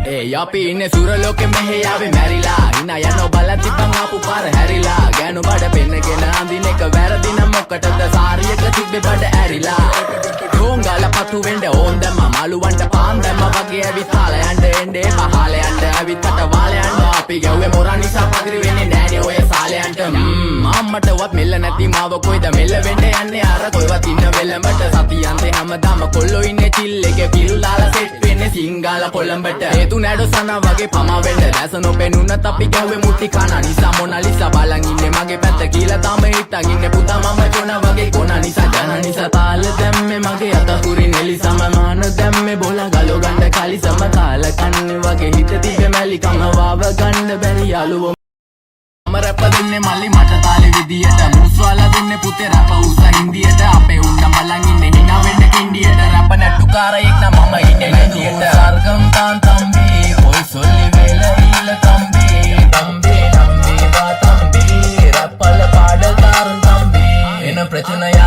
Hey, අපි ඉන්නේ සුරලෝකෙ මෙහෙ ආවේ මැරිලා හිනා යනෝ බලන් තිබ්බන් ආපු පාර හැරිලා ගෑනු බඩ පෙන්නගෙන අඳින එක වැරදි නම් මොකටද සාරියක තිබ්බේ බඩ ඇරිලා ඩෝංගල පතු වෙන්න ඕන් දැම්ම මලුවන්ට පාන් දැම්ම වගේ ඇවිත් කාල යන්න එන්නේ පහල යන්න ඇවිත් කට වාල යන්න අපි ගැව්වේ මොරා නිසා පදිරි වෙන්නේ නෑනේ ඔය සාලයන්ට අම්මටවත් මෙල්ල නැති මාව කොයිද මෙල්ල වෙන්න යන්නේ අර කොයිවත් ඉන්න වෙලමට සතියන්තේ හැමදාම කොල්ලෝ ඉන්නේ චිල් එකේ පිරුලාලා සෙට් වෙන්නේ සිංගාල කොළඹට හේතු නැඩෝ සනා වගේ පමා වෙන්න දැස නොපෙනුනත් අපි ගැව්වේ මුට්ටි කන නිසා මොනාලිසා බලන් ඉන්නේ මගේ පැත්ත කියලා තම හිටන් ඉන්නේ පුතා මම ජොන වගේ කොන නිසා ජන නිසා තාල දැම්මේ මගේ අතකුරින් එලිසම මාන දැම්මේ බෝලා ගලෝ ගන්න කලිසම කාල කන්නේ වගේ හිත තිබ්බේ මැලිකම වාව ගන්න බැරි යාළුවෝ රැප දෙන්නේ මල්ලි මට තාලේ විදියට මුස්වාලා දෙන්නේ පුතේ රැප උස හින්දියට අපේ උන්න බලන් ඉන්නේ හිනා වෙන්න කින්ඩියට රැප නැට්ටුකාරයෙක් නම් මම ඉන්නේ නැදියට සර්ගම් තාන් තම්බි ඔයි සොල්ලි වේල ඉල්ල තම්බි තම්බි තම්බි වා තම්බි රැප්පල පාඩකාරන් තම්බි එන ප්‍රචනය